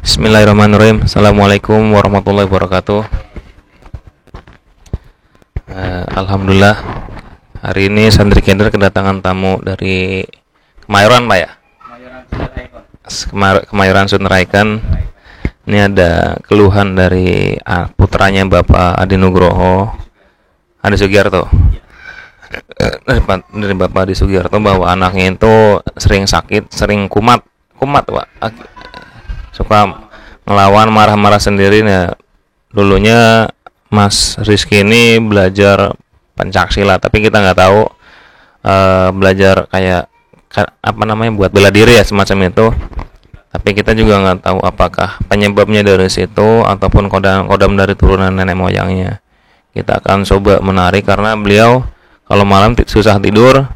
Bismillahirrahmanirrahim. Assalamualaikum warahmatullahi wabarakatuh. Alhamdulillah, hari ini Santri Kinder kedatangan tamu dari Kemayoran, Pak ya? Kemayoran Sunteraikan. Ini ada keluhan dari putranya Bapak Adi Nugroho, Adi Sugiarto. Dari Bapak Adi Sugiarto bahwa anaknya itu sering sakit, sering kumat, Pak. Suka ngelawan, marah-marah sendiri. Nah, dulunya Mas Rizky ini belajar Pencaksilat, tapi kita nggak tahu belajar kayak buat bela diri ya, semacam itu. Tapi kita juga nggak tahu apakah penyebabnya dari situ ataupun kodam dari turunan nenek moyangnya. Kita akan coba menarik karena beliau kalau malam susah tidur,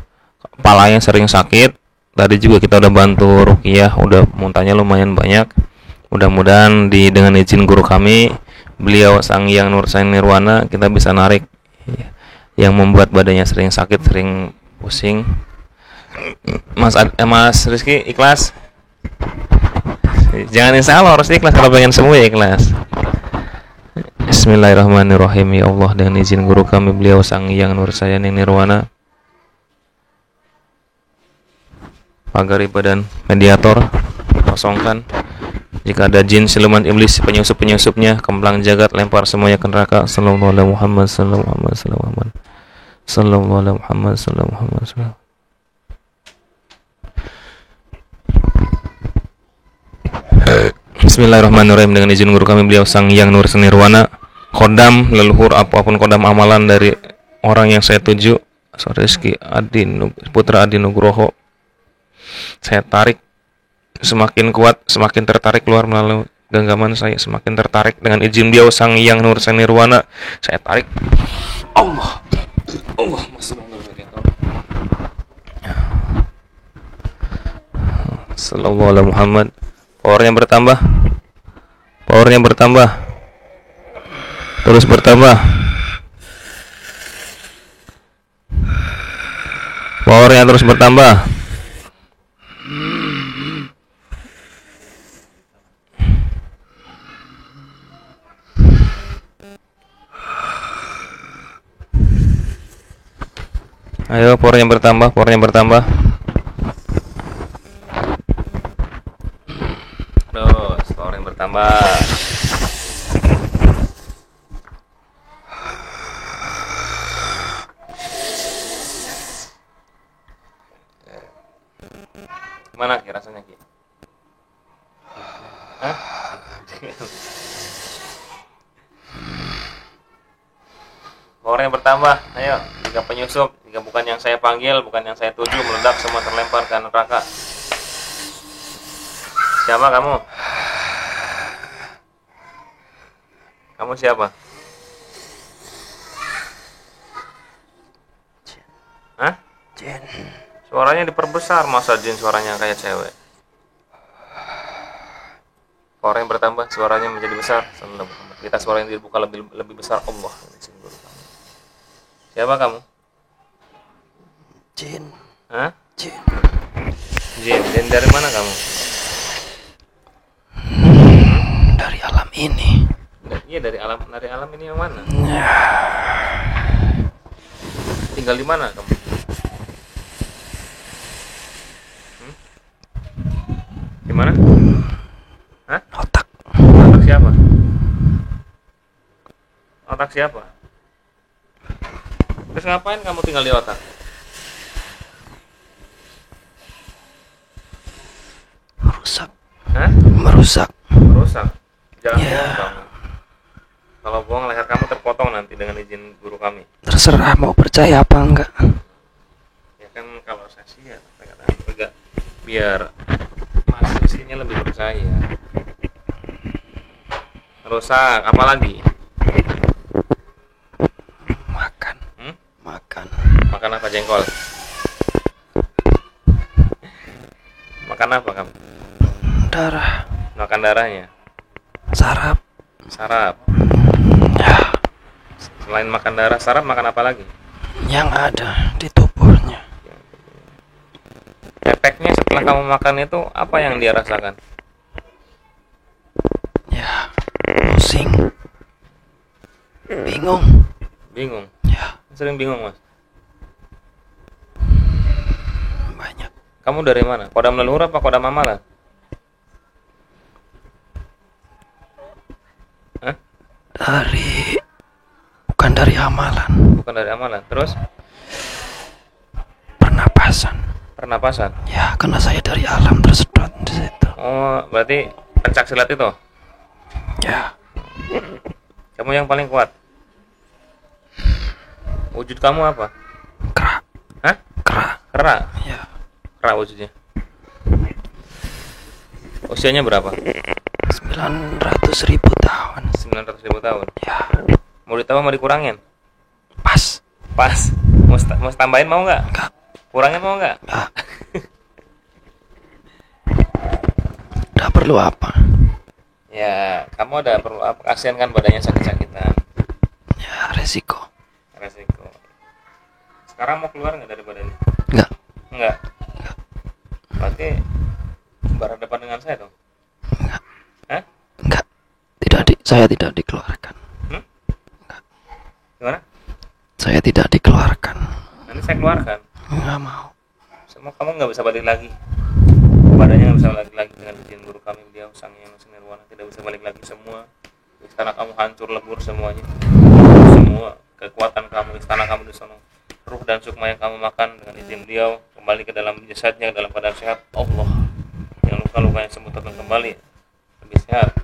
kepalanya sering sakit. Tadi juga kita udah bantu ruqyah, udah muntahnya lumayan banyak. Mudah-mudahan dengan izin guru kami, beliau Sang Hyang Nursaning Nirwana, kita bisa narik yang membuat badannya sering sakit, sering pusing. Mas Rizky ikhlas? Jangan insya Allah, harus ikhlas. Kalau pengen sembuh ya ikhlas. Bismillahirrahmanirrahim. Ya Allah, dengan izin guru kami, beliau Sang Hyang Nursaning Nirwana, Pagariba dan mediator kosongkan. Jika ada jin, siluman, iblis, penyusup-penyusupnya, kemplang jagat, lempar semuanya ke neraka. Sallallahu alaihi Muhammad, sallallahu alaihi Muhammad, sallallahu alaihi Muhammad, sallallahu alaihi Muhammad. Bismillahirrahmanirrahim. Dengan izin guru kami, beliau Sang Hyang Nursaning Nirwana, kodam leluhur apapun kodam amalan dari orang yang saya tuju, Rizky Putra Adi Nugroho, saya tarik semakin kuat, semakin tertarik keluar melalui genggaman saya, semakin tertarik dengan izin beliau Sang Hyang Nursaning Nirwana, saya tarik. Allah sallallahu alaihi Muhammad. Powernya bertambah, terus bertambah, powernya terus bertambah. Ayo, powernya bertambah. Terus, powernya bertambah. Gimana Ki rasanya Ki? Hah? Powernya bertambah. Ayo, jika penyusup, jika bukan yang saya panggil, bukan yang saya tuju, meledak semua terlempar ke neraka. Siapa kamu? Kamu siapa? Hah? Jin. Suaranya diperbesar, masa jin suaranya kayak cewek? Power yang bertambah, suaranya menjadi besar. Kita suara yang dibuka lebih besar. Allah. Siapa kamu? Jin. Hah? Jin. Jin dari mana kamu? Dari alam ini. Iya, dari alam ini yang mana? Tinggal di mana kamu? Di mana? Hah? Otak. Otak siapa? Otak siapa? Terus ngapain kamu tinggal di otak? Merusak. Hah? Merusak. Jangan bohong kamu. Kalau bohong, leher kamu terpotong nanti dengan izin guru kami. Terserah mau percaya apa enggak. Ya kan, kalau saya sih ya enggak, biar mahasiswanya lebih percaya. Rusak, apa lagi? Makan apa, jengkol? Makan apa kamu? Darah. Makan darahnya? Sarap. Ya. Selain makan darah, sarap makan apa lagi? Yang ada di tubuhnya. Efeknya setelah kamu makan itu apa yang dia rasakan? pusing, bingung. Bingung. Ya, Sering bingung, Mas. banyak. Kamu dari mana? Kodam leluhur apa kodam amalan? Hah? Bukan dari amalan, Bukan dari amalan. Terus pernapasan. pernapasan. Ya, karena saya dari alam tersedot di situ. Oh, berarti pencak silat itu. Ya, Kamu yang paling kuat. Wujud kamu apa? kerak, Hah? kerak. Kera. Ya, Kera wujudnya. Usianya berapa? 900.000 tahun. 900.000 tahun. Ya, Mau ditambah mau dikurangin? pas. Pas. Mau tambahin mau nggak? Enggak, Kurangin mau nggak? enggak. Udah perlu apa? Ya, kamu ada perlu apa? Kasihan kan badannya sakit-sakitan. Ya, resiko. Resiko. Sekarang mau keluar nggak dari badannya? Enggak, Enggak. Berarti berhadapan dengan saya dong. enggak, Hah? enggak. Saya tidak dikeluarkan. Gimana? Saya tidak dikeluarkan. Nanti saya keluarkan. Enggak mau. Semua kamu nggak bisa balik lagi. Badannya nggak bisa balik lagi dengan izin guru kami, beliau sang yang nirwana, tidak bisa balik lagi semua. Istana kamu hancur lebur semuanya. Semua kekuatan kamu, istana kamu di sana. Ruh dan sukma yang kamu makan dengan izin beliau kembali ke dalam jasadnya dalam keadaan sehat. Allah, yang luka-lukanya sembuh akan kembali lebih sehat.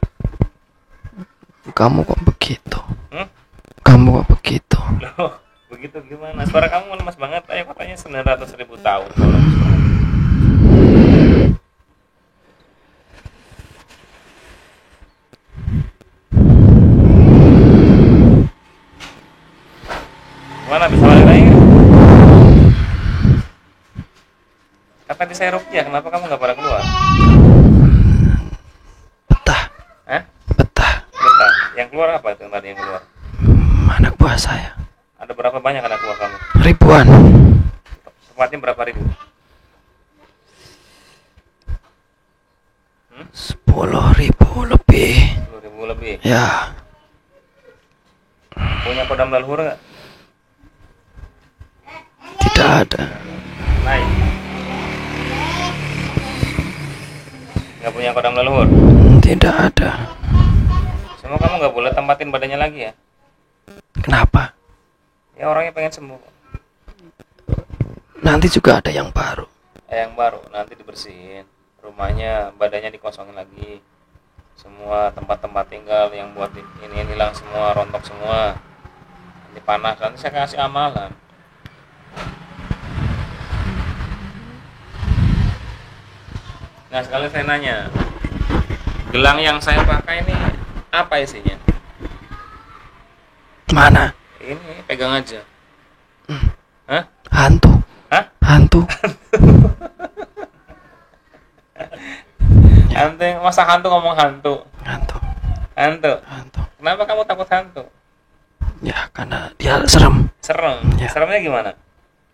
Kamu kok begitu? Hmm? Kamu kok begitu? Loh, begitu gimana? Suara kamu lemas banget. Ayo katanya 900.000 tahun. Gimana bisa balik lagi? Kata di saya rukyah, kenapa kamu nggak pada keluar? Betah, Hah? betah. Betah. Yang keluar apa itu tadi yang keluar? Anak buah saya. Ada berapa banyak anak buah kamu? Ribuan. Tepatnya berapa ribu? 10.000 lebih. 10.000 lebih. Ya, Punya kodam leluhur nggak? tidak ada. Naik. Nggak punya kodam leluhur. Tidak ada. Semua kamu nggak boleh tempatin badannya lagi ya? Kenapa? Ya orangnya pengen sembuh. Nanti juga ada yang baru. Yang baru nanti dibersihin rumahnya, badannya dikosongin lagi. Semua tempat-tempat tinggal yang buat ini hilang semua, rontok semua. Nanti panas, nanti saya kasih amalan. Nah sekali saya nanya, gelang yang saya pakai ini apa isinya? Mana? Ini pegang aja. Hah? Hantu. Hah? Hantu. Hantu, masa hantu ngomong hantu? Hantu. Hantu. Hantu. Kenapa kamu takut hantu? Ya, karena dia serem, Serem. Ya. Seremnya gimana?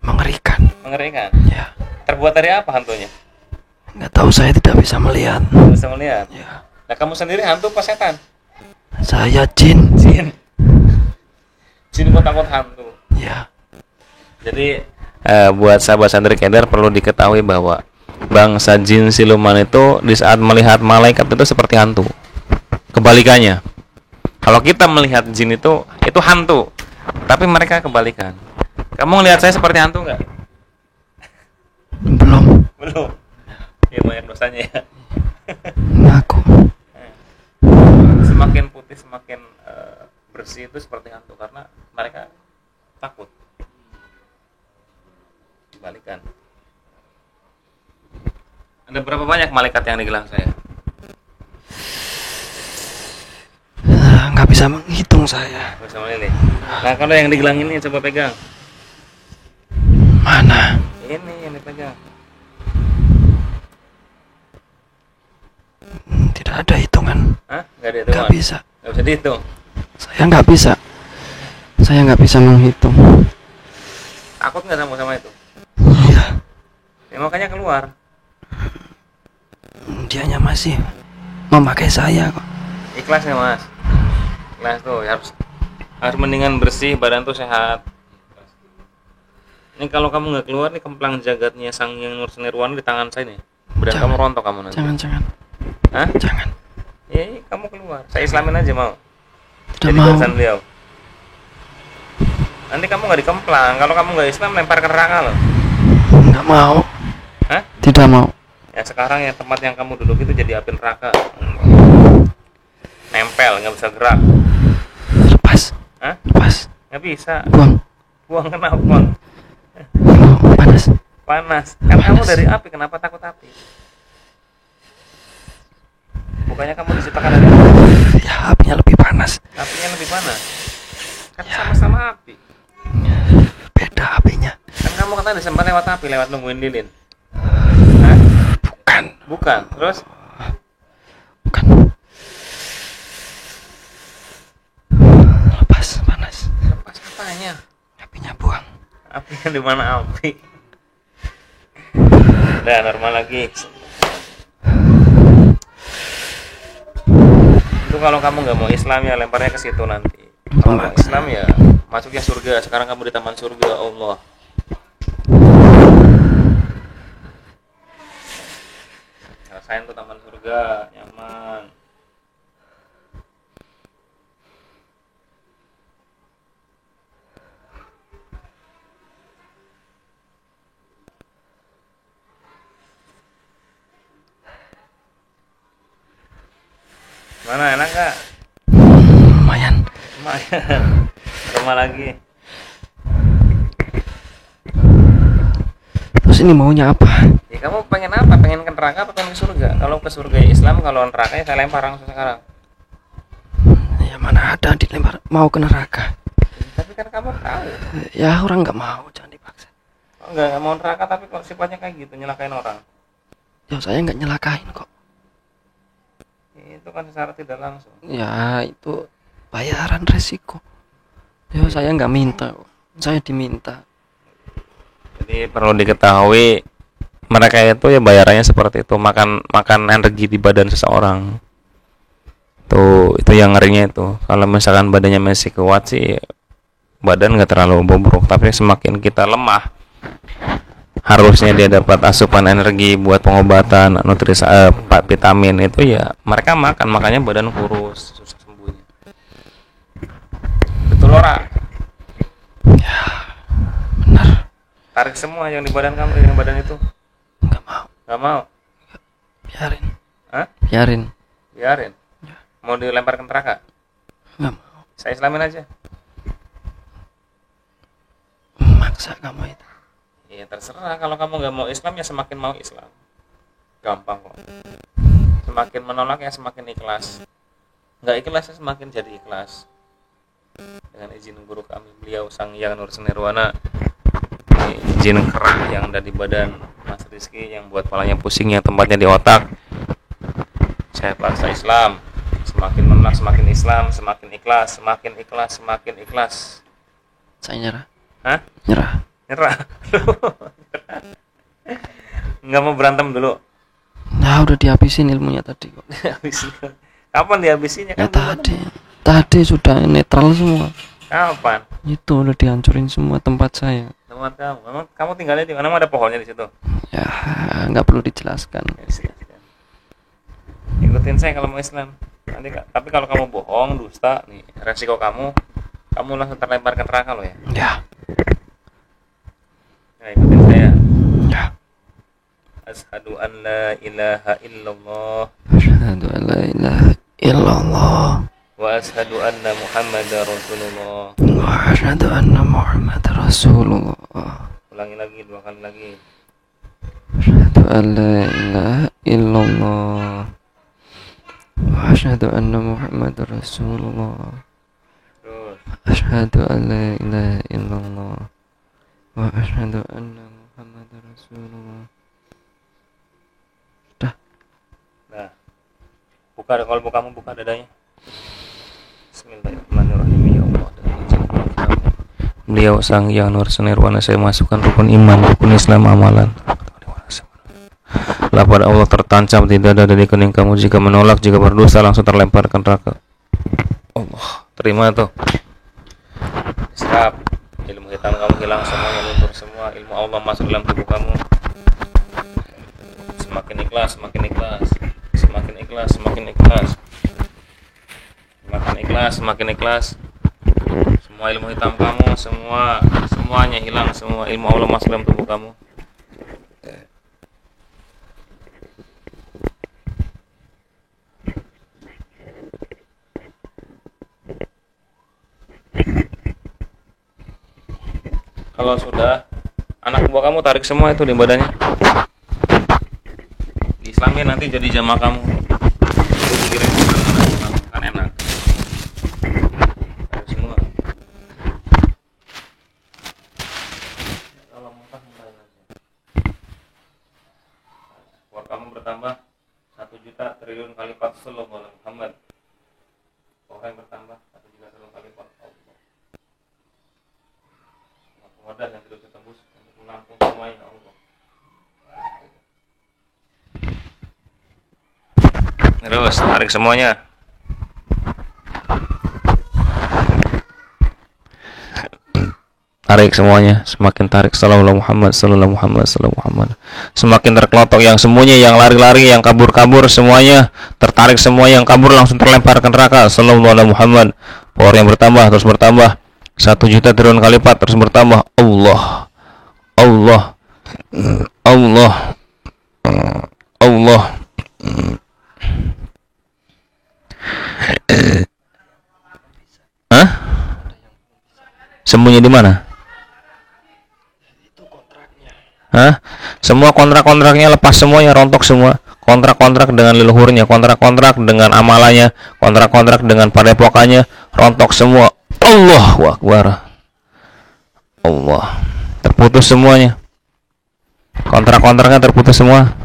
mengerikan. Mengerikan. Ya, Terbuat dari apa hantunya? nggak tahu, saya tidak bisa melihat. Nggak bisa melihat. Ya, Nah kamu sendiri hantu apa setan? saya jin. Jin. Jin kok takut hantu. Ya, Jadi buat sahabat santri keder perlu diketahui bahwa bangsa jin siluman itu di saat melihat malaikat itu seperti hantu. Kebalikannya. Kalau kita melihat jin itu hantu, tapi mereka kebalikan. Kamu ngelihat saya seperti hantu nggak? belum. Belum. Ya banyak dosanya ya. Ngaku. Semakin putih semakin bersih itu seperti hantu karena mereka takut. Kebalikan. Ada berapa banyak malaikat yang di gelang saya? Nggak bisa menghitung saya. Nggak bisa melilih. Nah kalau yang di gelang ini coba pegang. Mana? Ini yang dipegang. Tidak ada hitungan. Hah? Nggak dihitung. Nggak bisa. Nggak bisa dihitung. Saya nggak bisa. Saya nggak bisa menghitung. Takut nggak sama itu? Ya, Ya makanya keluar. dianya masih memakai saya kok. Ikhlas nggak mas? Ikhlas tuh harus mendingan bersih, badan tuh sehat. Ini kalau kamu nggak keluar nih kemplang jagatnya Sang Hyang Nirwana di tangan saya nih. Badan kamu rontok kamu nanti. Jangan. Hah? Jangan. Ya, kamu keluar. Saya islamin aja mau. Tidak Jadi mau. barisan beliau. Nanti kamu nggak dikemplang. Kalau kamu nggak Islam lempar ke neraka loh. Nggak mau. Hah? Tidak mau. Ya sekarang ya tempat yang kamu duduk itu jadi api neraka. Nempel, nggak bisa gerak. Lepas. Hah? Lepas. Nggak bisa. Buang. Kenapa, Bang? Panas. Panas. Kan kamu dari api, kenapa takut api? Bukannya kamu diciptakan dari api? Ya, apinya lebih panas. Apinya lebih panas. Kan sama-sama api. Beda apinya. Kan kamu katanya disempat lewat api, lewat nungguin lilin. Hah? Bukan. Terus? Bukan. Lepas panas. Lepas apanya? Apinya buang. Apinya di mana api? Udah normal lagi. Itu kalau kamu nggak mau Islam ya lemparnya ke situ nanti. Kalau mau Islam ya masuknya surga. Sekarang kamu di taman surga Allah. Rasain tuh taman surga nyaman. Mana enak gak? Lumayan. Rumah lagi. Terus ini maunya apa? Ya kamu pengen apa? Pengen ke neraka atau pengen ke surga? Kalau ke surga ya Islam, kalau neraka ya saya lempar langsung sekarang. Ya mana ada dilempar mau ke neraka. Tapi kan kamu tahu. Ya orang nggak mau, jangan dipaksa. Oh, nggak mau neraka tapi kok sifatnya kayak gitu, nyelakain orang. Ya saya nggak nyelakain kok. Itu kan secara tidak langsung. Ya itu bayaran resiko. Ya saya nggak minta, saya diminta. Jadi perlu diketahui mereka itu ya bayarannya seperti itu, makan energi di badan seseorang. Itu yang ngerinya itu. Kalau misalkan badannya masih kuat sih badan nggak terlalu bobrok, tapi semakin kita lemah harusnya dia dapat asupan energi buat pengobatan, nutrisi, vitamin itu ya mereka makan, makanya badan kurus, susah sembuhnya. Betul ora? Ya benar. Tarik semua yang di badan kamu, yang badan itu. Nggak mau. Nggak mau? Biarin. Hah? Biarin. Biarin. Ya. Mau dilempar ke neraka? Nggak mau. Saya islamin aja. Maksa kamu itu. Ya terserah, kalau kamu nggak mau Islam ya semakin mau Islam. Gampang kok. Semakin menolak ya semakin ikhlas. Nggak ikhlas ya semakin jadi ikhlas. Dengan izin guru kami beliau Sang Hyang Nirwana, jin kerah yang ada di badan Mas Rizky yang buat kepalanya pusingnya tempatnya di otak, saya paksa Islam. Semakin menolak semakin Islam, semakin ikhlas, semakin ikhlas, semakin ikhlas. Saya nyerah. Hah? Nyerah. Nyerah. Nggak mau berantem dulu. Nah udah dihabisin ilmunya tadi kok. Dihabisin. Kapan dihabisinya? Ya tadi sudah netral semua. Kapan? Itu udah dihancurin semua tempat saya. Tempat kamu. Memang kamu tinggalnya di mana? Ada pohonnya di situ. Ya nggak perlu dijelaskan. Ikutin saya kalau mau Islam. Nanti tapi kalau kamu bohong, dusta, nih resiko kamu langsung terlempar ke neraka lo ya. Ya. Nah, ikutin saya. Ya. Asyhadu an la ilaha illallah. Asyhadu an la ilaha illallah. Wa asyhadu anna Muhammadar Rasulullah. Wa asyhadu anna Muhammadar Rasulullah. Ulangi lagi 2 kali lagi. Asyhadu an la ilaha illallah. Wa asyhadu anna Muhammadar Rasulullah. Terus. Asyhadu an la ilaha illallah. Wa asyhadu anna Muhammadar Rasulullah. Nah, buka kalau kamu buka dadanya. Bismillahirrahmanirrahim. Ya Allah, dengan izin kamu. Beliau Sang Hyang Nirwana, saya masukkan rukun iman, rukun Islam, amalan. Lapar Allah tertancap di dada dari kening kamu. Jika menolak, jika berdosa langsung terlempar ke neraka. Allah. terima tuh. Siap. Ilmu hitam kamu hilang semuanya, luntur semua. Ilmu Allah masuk dalam tubuh kamu. Semakin ikhlas, semakin ikhlas. Semakin ikhlas, semakin ikhlas. Semakin ikhlas, semakin ikhlas. Semua ilmu hitam kamu, semuanya hilang semua. Ilmu Allah masuk dalam tubuh kamu. Kalau sudah, anak buah kamu tarik semua itu di badannya. Diislamin nanti jadi jamaah kamu. Itu pikirin anak buah kamu kan enak. Tarik semua. Kalau muntah-muntahin aja. Buah kamu bertambah 1 juta triliun kali 4 sallallahu alaihi Muhammad. Orang bertambah 1 juta triliun kali 4 Allah. Wadah yang tidak bisa tembus untuk menampung semuanya Allah. Terus tarik semuanya. Tarik semuanya, semakin tarik sallallahu Muhammad sallallahu Muhammad sallallahu Muhammad. Semakin terkelotok yang sembunyi, yang lari-lari, yang kabur-kabur semuanya, tertarik semua yang kabur langsung terlempar ke neraka sallallahu Muhammad. Power yang bertambah terus bertambah. 1 juta triliun kali 4 terus bertambah. Allah, Allah, Allah, Allah. Hah? Sembunyi di mana? Hah? Semua kontrak-kontraknya lepas semuanya, rontok semua. Kontrak-kontrak dengan leluhurnya, kontrak-kontrak dengan amalannya, kontrak-kontrak dengan padepokannya, rontok semua. Allahu Akbar. Allah. Terputus semuanya. Kontrak-kontraknya terputus semua.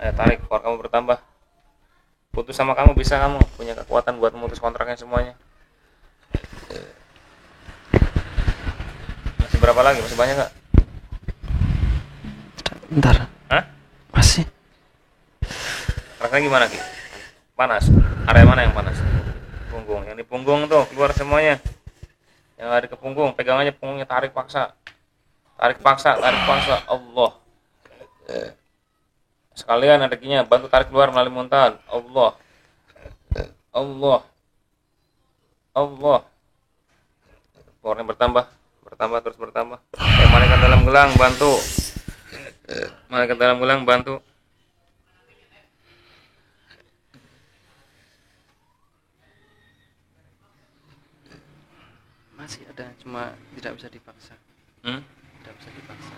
Ayo tarik, power kamu bertambah. Putus sama kamu bisa, kamu punya kekuatan buat memutus kontraknya semuanya. Masih berapa lagi? Masih banyak nggak? Bentar. Hah? Masih. Rasanya gimana Ki? Panas? Area mana yang panas? Punggung. Yang di punggung tuh keluar semuanya. Yang ada ke punggung, pegang aja punggungnya, tarik paksa. Tarik paksa, tarik paksa. Allah. Sekalian rezekinya bantu tarik keluar melalui muntahan. Allah. Allah. Allah. Powernya bertambah, bertambah terus bertambah. Malaikat dalam gelang bantu. Malaikat dalam gelang bantu. Masih ada, cuma tidak bisa dipaksa. Tidak bisa dipaksa.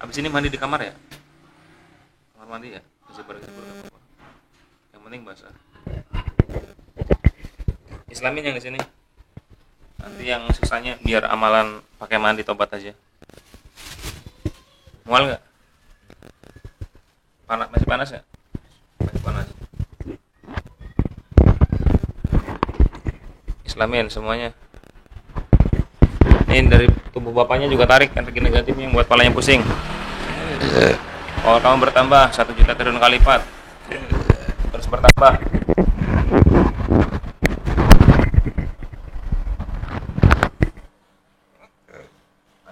Abis ini mandi di kamar ya? Kamar mandi ya? Zipper gak apa-apa. Yang penting basah. Islamin yang di sini. Nanti yang sisanya biar amalan pakai mandi tobat aja. Mual nggak? Panas, masih panas nggak? Masih panas. Islamin semuanya. Ini dari tubuh bapaknya juga tarik energi negatifnya yang buat palanya pusing. Kalau kamu bertambah 1 juta triliun kali 4 terus bertambah.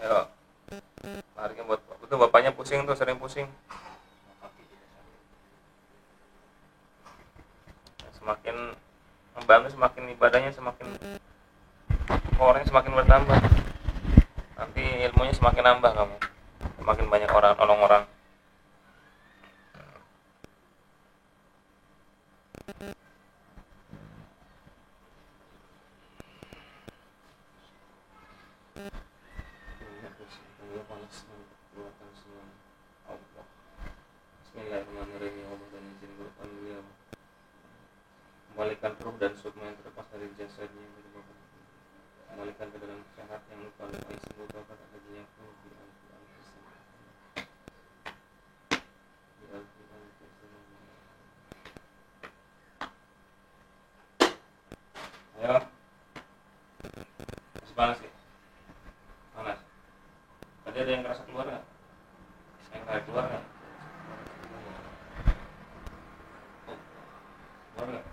Ayo, tariknya buat betul bapaknya pusing tuh, sering pusing. Semakin membantu, semakin ibadahnya semakin orangnya semakin bertambah. Nanti ilmunya semakin nambah kamu. Semakin banyak orang tolong orang. Bismillahirrahmanirrahim. Kembalikan ruh dan sukma yang terlepas dari jasadnya, kembalikan ke dalam sehat yang lupa lupa sembuh bapak lagi yang ayo, masih panas ya? Panas. Tadi ada yang ngerasa keluar nggak? Yang tarik keluar nggak? Keluar nggak?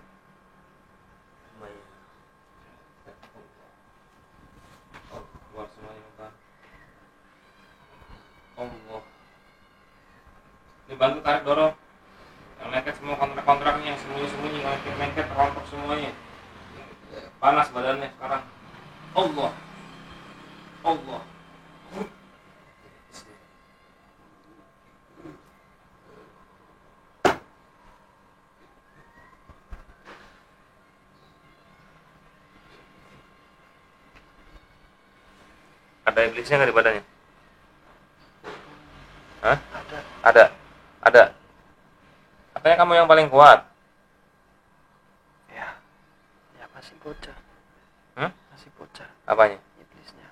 dibantu tarik dorong. Yang lengket semua kontrak-kontraknya, sembunyi-sembunyi, lengket rontok semuanya. Panas badannya sekarang. Allah. Allah. Ada iblisnya nggak di badannya? Hah? Ada. Katanya kamu yang paling kuat. Ya masih bocah. Masih bocah. Apanya? Iblisnya.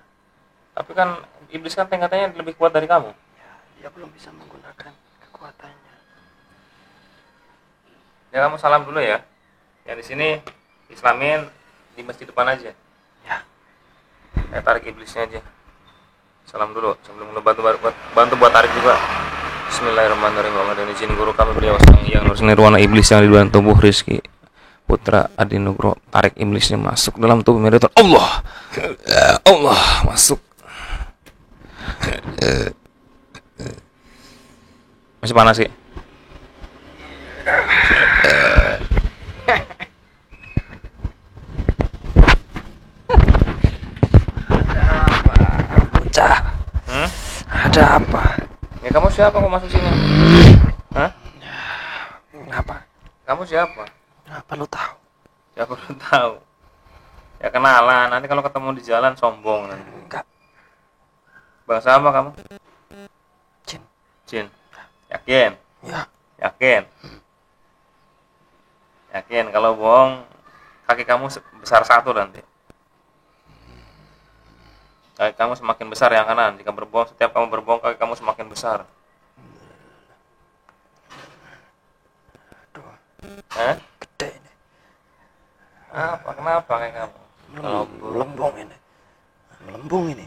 Tapi kan iblis kan katanya lebih kuat dari kamu. Ya, dia belum bisa menggunakan kekuatannya. Ya kamu salam dulu ya. Yang di sini Islamin di masjid depan aja. Ya. Saya tarik iblisnya aja. Salam dulu sebelum bantu buat tarik juga. Bismillahirrahmanirrahim. Dan izin guru kami beliau yang Nur Nirwana iblis yang di dalam tubuh Rizky Putra Adi Nugro, tarik iblisnya masuk dalam tubuh Mediator. Allah masuk. Masih panas sih. Bocah. Ada apa? Ya kamu siapa kok masuk sini? Hah? Kenapa? Kamu siapa? Kenapa lu tahu? Ya aku udah tahu. Ya kenalan. Nanti kalau ketemu di jalan sombong nanti. Enggak. Bangsa apa kamu? Jin. Yakin? Ya. Yakin kalau bohong kaki kamu besar satu nanti. Kaki kamu semakin besar yang kanan. Jika berbohong, setiap kamu berbohong kaki kamu semakin besar. Aduh, Hah? gede ini. Apa? Kenapa kaki kamu? Melembung ini.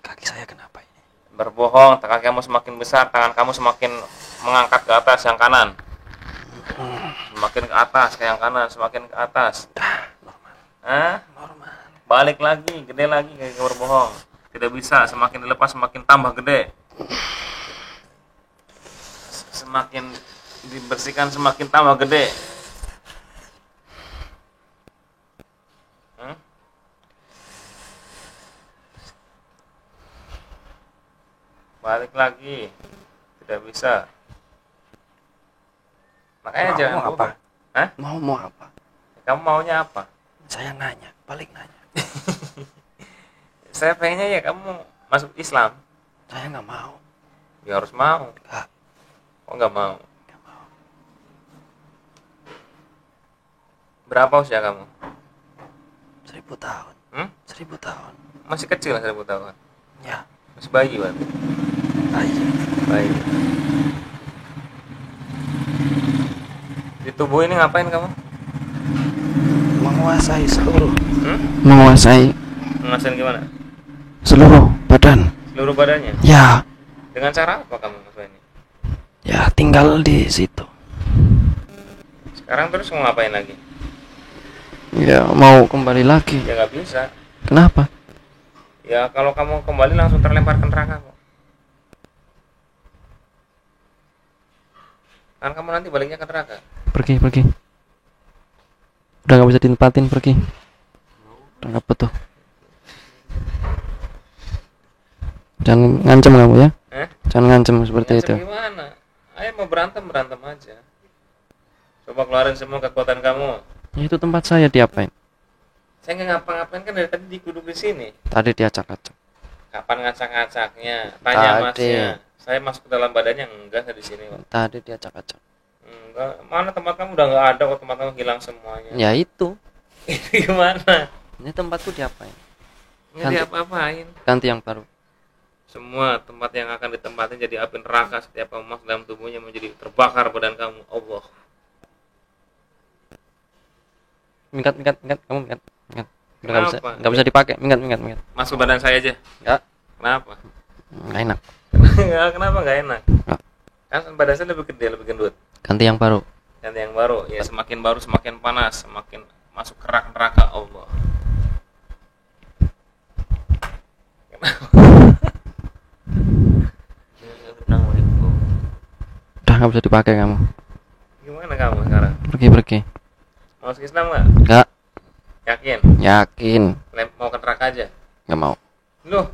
Kaki saya kenapa ini? Berbohong, kaki kamu semakin besar, tangan kamu semakin mengangkat ke atas yang kanan. Semakin ke atas, ke yang kanan, semakin ke atas. Normal. Balik lagi, gede lagi kayak berbohong. Tidak bisa, semakin dilepas semakin tambah gede. Semakin dibersihkan semakin tambah gede. Balik lagi. Tidak bisa. Makanya jangan mau apa? Mau apa? Kamu maunya apa? Saya nanya, balik nanya. Saya pengennya ya kamu masuk Islam. Saya nggak mau. Ya harus mau. Nggak. Oh nggak mau. Nggak mau. Berapa usia kamu? 1000 tahun. 1000 tahun. Masih kecil 1000 tahun. Ya. Masih bayi kan? Bayi. Di tubuh ini ngapain kamu? Menguasai seluruh. Menguasai Menguasain gimana? seluruh badan. Seluruh badannya? Ya. Dengan cara apa kamu menguasain? Ya, tinggal di situ. Sekarang terus mau ngapain lagi? Ya, mau kembali lagi. Ya nggak bisa. Kenapa? Ya kalau kamu kembali langsung terlempar ke neraka kok. Kan kamu nanti baliknya ke neraka. Pergi. Udah nggak bisa ditempatin, pergi. Udah nggak butuh. Jangan ngancem kamu ya. Jangan ngancem seperti itu. Gimana? Ayo mau berantem aja. Coba keluarin semua kekuatan kamu. Ya, itu tempat saya, diapain? Saya nggak ngapa-ngapain kan dari tadi duduk di sini. Tadi diacak-acak. Kapan ngacak-ngacaknya? Tanya Tadi. masnya. Saya masuk ke dalam badannya enggak, saya di sini kok. Tadi diacak-acak. Enggak. Mana tempat kamu udah nggak ada kok, tempat kamu hilang semuanya. Ya itu. Gimana? Ini tempatku diapain? Nggak diapa-apain. Ganti yang baru. Semua tempat yang akan ditempatin jadi api neraka setiap kamu masuk dalam tubuhnya menjadi terbakar badan kamu. Allah. Minggat, kamu minggat. Udah Kenapa? nggak bisa dipakai. Minggat. Masuk badan saya aja. Enggak. Kenapa? Nggak enak. Ya, kenapa nggak enak? Nggak. Kan badan saya lebih gede, lebih gendut. Ganti yang baru. Ganti yang baru. Ya semakin baru semakin panas, semakin masuk kerak neraka. Allah. Kenapa? Tenang, nggak bisa dipakai kamu. Gimana kamu sekarang? Pergi. Mau masuk Islam nggak? Enggak. Yakin? Mau ke neraka aja? Nggak mau. Loh,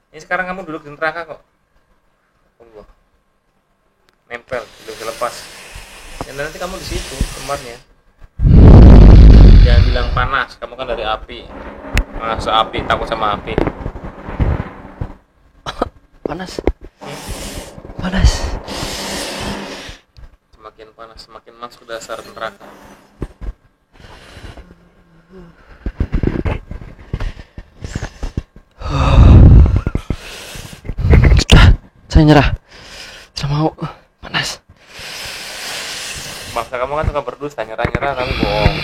ini sekarang kamu duduk di neraka kok. Allah, nempel, duduk lepas. Dan nanti kamu di situ tempatnya. Jangan bilang panas, kamu kan dari api. Masa api, takut sama api. Panas. Panas. Semakin panas, semakin masuk ke dasar neraka. Saya nyerah. Saya mau. Panas. Bangsa kamu kan suka berdusta, nyerah-nyerah kamu bohong.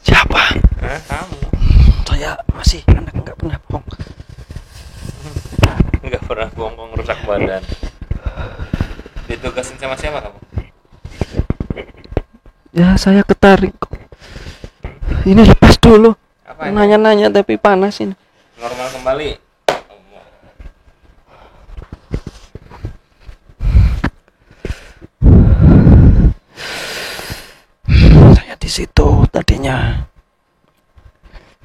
Siapa? Kamu. Saya masih anak nggak pernah bohong. Nggak pernah bohong, rusak badan. Ditugasin sama siapa kamu? Ya saya ketarik kok. Ini lepas dulu. Apa Nanya-nanya tapi panas ini. Normal kembali. Saya di situ tadinya.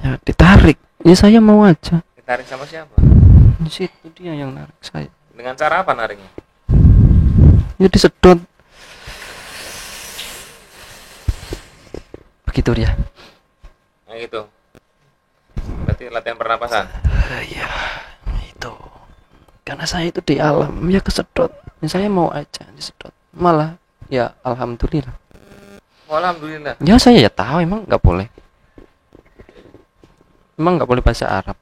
Ya ditarik. Ya saya mau aja. Ditarik sama siapa? Di situ dia yang narik saya. Dengan cara apa nariknya? Ya disedot. Begitu dia. Yang itu. Berarti latihan pernapasan. Ya itu. Karena saya itu di alam ya kesedot. Ya, saya mau aja disedot. Malah ya alhamdulillah. Oh, alhamdulillah. Ya saya ya tahu emang nggak boleh. Emang nggak boleh bahasa Arab.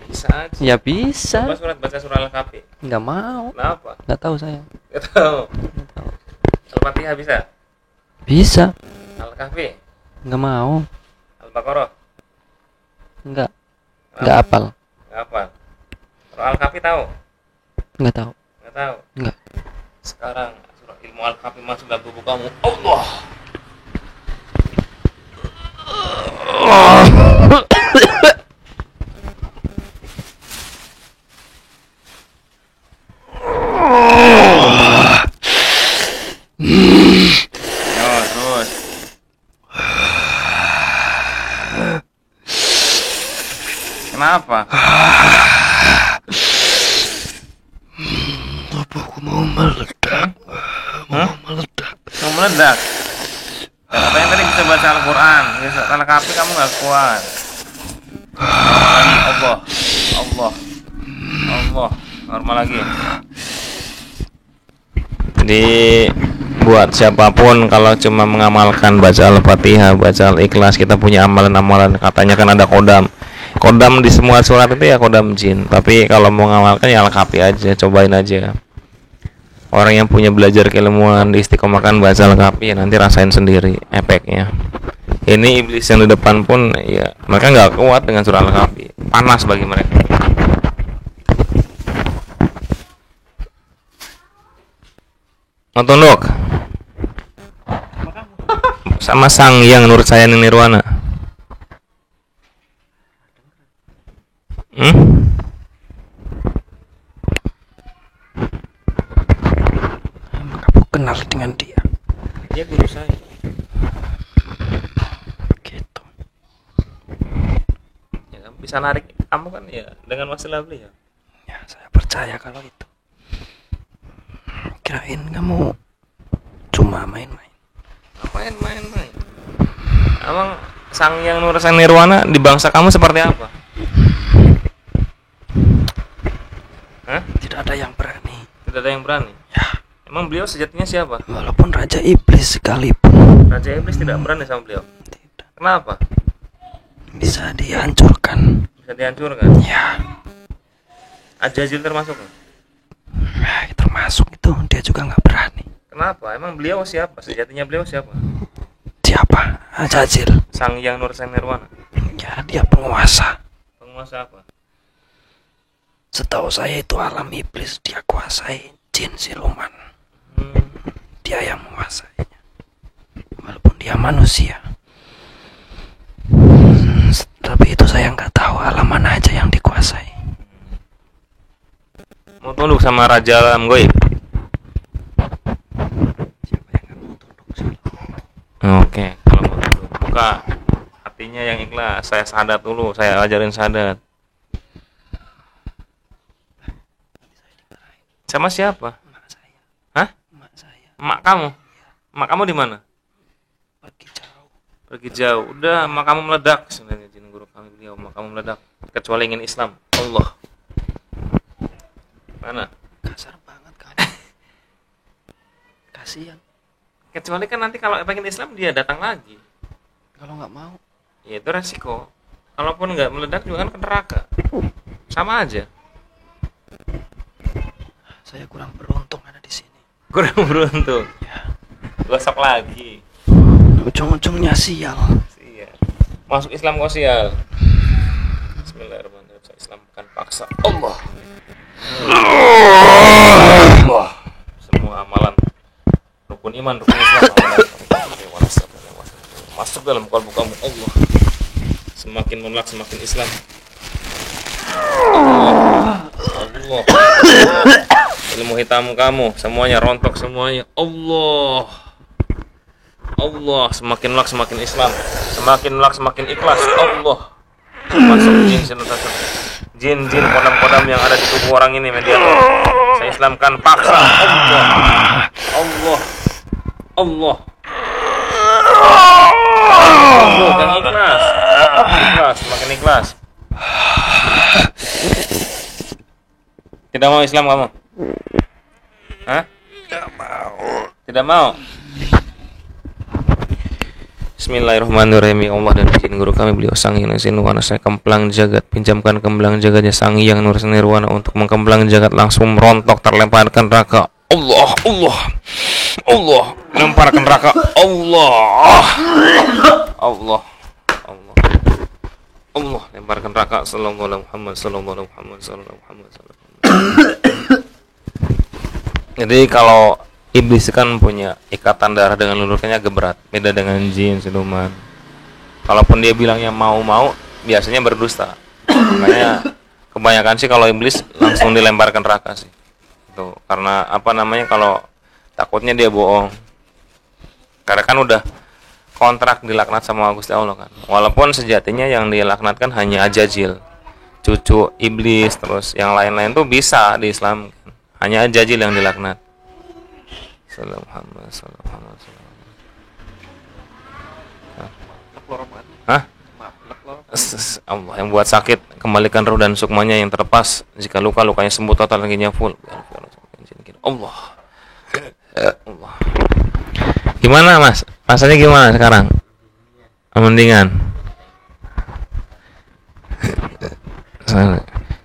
Bisa aja. Ya bisa. Coba baca surah Al-Kahfi. Nggak mau. Kenapa? Nggak tahu saya. Nggak tahu. Nggak tahu. Al-Fatihah bisa? Bisa. Al-Kahfi? Nggak mau. Al-Baqarah? Nggak. Nggak apal. Nggak apa? Surah Al-Kahfi tahu? Nggak tahu. Nggak tahu? Nggak. Sekarang surah ilmu Al-Kahfi masuk dalam tubuh kamu. Allah. Terus. Kenapa? Tubuhku mau meledak. Mau meledak. Mau meledak. Katanya tadi bisa baca Al-Quran. Karena kapi kamu nggak kuat. Allah. Normal lagi. Jadi buat siapapun kalau cuma mengamalkan baca Al-Fatihah, baca Al-Ikhlas, kita punya amalan-amalan. Katanya kan ada kodam di semua surat itu ya kodam jin. Tapi kalau mau mengamalkan ya Al-Kahfi aja, cobain aja. Orang yang punya belajar keilmuan diistiqomahkan baca Al-Kahfi ya nanti rasain sendiri efeknya. Ini iblis yang di depan pun ya mereka nggak kuat dengan surah Al-Kahfi, panas bagi mereka. Tunduk sama sang yang menurut saya nirwana. Kamu kenal dengan dia? Dia guru saya. Gitu. Ya kamu bisa narik kamu kan ya dengan wasilah beliau. Ya saya percaya kalau itu. Kirain kamu cuma main-main. Main. Emang sang yang nurusan nirwana di bangsa kamu seperti apa? Hah? Tidak ada yang berani. Tidak ada yang berani. Ya. Emang beliau sejatinya siapa? Walaupun Raja Iblis sekalipun. Raja Iblis tidak berani sama beliau. Tidak. Kenapa? Bisa dihancurkan. Bisa dihancurkan. Ya. Ajazil termasuk? Nah, termasuk itu dia juga nggak berani. Kenapa? Emang beliau siapa? Sejatinya beliau siapa? Siapa? Ajazil. Sang yang nurusan nirwana. Ya dia penguasa. Penguasa apa? Setahu saya itu alam iblis dia kuasai jin siluman. Dia yang menguasainya. Walaupun dia manusia. Tapi itu saya nggak tahu alam mana aja yang dikuasai. Mau tunduk sama raja alam goib? buka hatinya yang ikhlas. Saya syahadat dulu, saya ajarin syahadat. Sama siapa? Emak saya. Hah? Emak saya. Emak kamu? Emak kamu di mana? Pergi jauh. Pergi jauh. Udah, emak kamu meledak. Sebenarnya izin guru kami beliau, emak kamu meledak. Kecuali ingin Islam. Allah. Mana? Kasar banget kamu. Kasihan. Kecuali kan nanti kalau pengen Islam dia datang lagi. Kalau nggak mau. Ya itu resiko. Kalaupun nggak meledak juga kan ke neraka. Sama aja. Saya kurang beruntung ada di sini. Kurang beruntung. Ya. Gosok lagi. Ujung-ujungnya sial. Iya. Masuk Islam kok sial. Bismillahirrahmanirrahim. Saya Islam bukan paksa. Allah. Allah. Semua amalan rukun iman, rukun Islam, masuk dalam kalbu kamu. Allah. Semakin melak semakin Islam. Allah. Ilmu hitam kamu semuanya rontok semuanya. Allah. Allah, semakin melak semakin Islam, semakin melak semakin ikhlas. Allah. Masuk jin kodam-kodam yang ada di tubuh orang ini mediator. Saya Islamkan paksa. Allah. Allah. Allah. Allah yang ikhlas. Ikhlas, semakin ikhlas. Tidak mau Islam kamu? Hah? Tidak mau. Tidak mau? Bismillahirrahmanirrahim. Ya Allah dan izin guru kami beliau Sang Hyang Nirwana saya kemplang jagat, pinjamkan kemplang jagatnya Sang Hyang Nirwana untuk mengkemplang jagat langsung merontok terlemparkan neraka. Allah, Allah, Allah, lemparkan neraka. Allah, Allah, Allah, Allah, lemparkan neraka. Sallallahu alaihi Muhammad, sallallahu alaihi Muhammad, sallallahu alaihi Muhammad. Jadi kalau iblis kan punya ikatan darah dengan leluhurnya agak berat, beda dengan jin, siluman. Kalaupun dia bilangnya mau, biasanya berdusta. Makanya kebanyakan sih kalau iblis langsung dilemparkan neraka sih. Itu karena apa namanya, kalau takutnya dia bohong. Karena kan udah kontrak dilaknat sama Gusti Allah kan. Walaupun sejatinya yang dilaknatkan hanya Ajajil, cucu iblis, terus yang lain-lain tuh bisa diislamkan. Hanya Ajajil yang dilaknat. Hah? Allah yang buat sakit, kembalikan ruh dan sukmanya yang terlepas. Jika luka, lukanya sembuh total, rezekinya full. Allah. Allah. Gimana Mas? Rasanya gimana sekarang? Mendingan.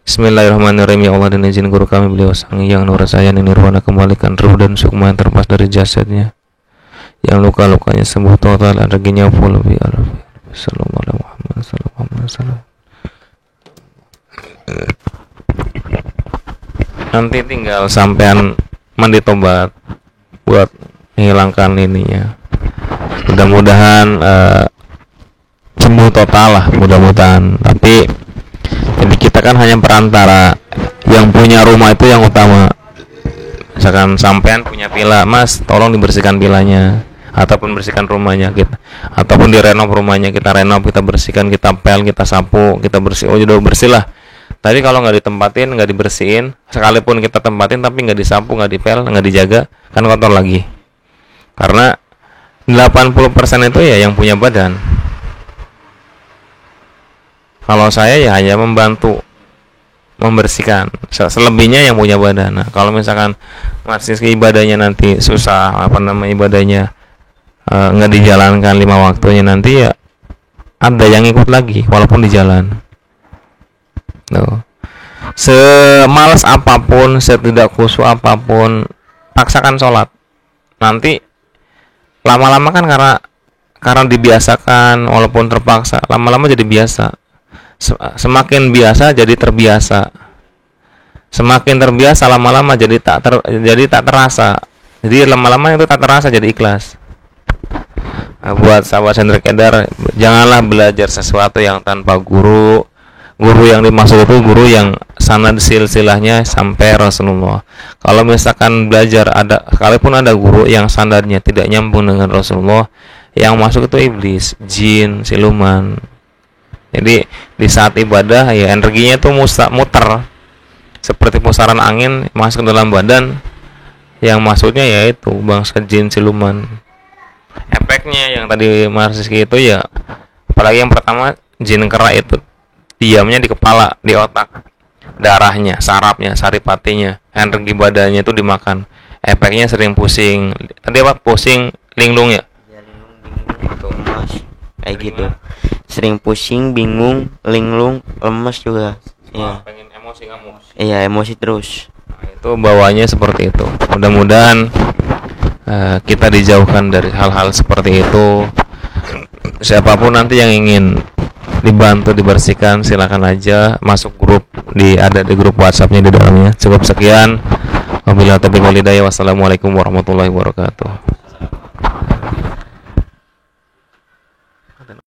Bismillahirrahmanirrahim. Ya Allah dan izin guru kami beliau Sang Hyang Nirwana Nirwana kembalikan ruh dan sukma yang terlepas dari jasadnya, yang luka-lukanya sembuh total, rezekinya full. Bi sallallahu alaihi Muhammad sallallahu alaihi wasallam. Nanti tinggal sampean mandi tobat buat menghilangkan ininya. Mudah-mudahan sembuh total lah, mudah-mudahan. Tapi jadi kita kan hanya perantara, yang punya rumah itu yang utama. Misalkan sampean punya villa, Mas, tolong dibersihkan villanya, ataupun bersihkan rumahnya kita, ataupun direnov rumahnya, kita renov, kita bersihkan, kita pel, kita sapu, kita bersih. Oh, udah bersih lah. Tadi kalau nggak ditempatin, nggak dibersihin, sekalipun kita tempatin tapi nggak disapu, nggak dipel, nggak dijaga, kan kotor lagi. Karena 80% itu ya yang punya badan. Kalau saya ya hanya membantu membersihkan, selebihnya yang punya badan. Nah, kalau misalkan masih ibadahnya nanti susah, apa namanya, ibadahnya nggak dijalankan 5 waktunya, nanti ya ada yang ikut lagi walaupun di jalan. Tuh. Semalas apapun, setidak khusyuk apapun, paksakan sholat. Nanti lama-lama kan karena dibiasakan, walaupun terpaksa, lama-lama jadi biasa. Semakin biasa jadi terbiasa, semakin terbiasa lama-lama jadi tak terasa. Jadi lama-lama itu tak terasa jadi ikhlas. Nah, buat sahabat sendiri edar, janganlah belajar sesuatu yang tanpa guru. Guru yang dimaksud itu guru yang sanad silsilahnya sampai Rasulullah. Kalau misalkan belajar sekalipun ada guru yang sanadnya tidak nyambung dengan Rasulullah, yang masuk itu iblis, jin, siluman. Jadi di saat ibadah ya energinya tuh muter seperti pusaran angin masuk ke dalam badan, yang maksudnya yaitu bangsa jin siluman. Efeknya yang tadi Mas Rizky itu ya, apalagi yang pertama jin kera itu diamnya di kepala, di otak, darahnya, sarafnya, saripatinya, energi badannya itu dimakan. Efeknya sering pusing. Tadi apa? Pusing linglung ya? Ya, linglung, bingung, lemas, kayak gitu. Sering pusing, bingung, linglung, lemas juga. Iya. Pengen emosi kamu. Iya, emosi terus. Nah, itu bawahnya seperti itu. Mudah-mudahan kita dijauhkan dari hal-hal seperti itu. Siapapun nanti yang ingin dibantu dibersihkan, silakan aja masuk grup, ada di grup WhatsApp-nya di dalamnya. Cukup sekian. Wabillahi taufiq wal hidayah. Wassalamualaikum warahmatullahi wabarakatuh.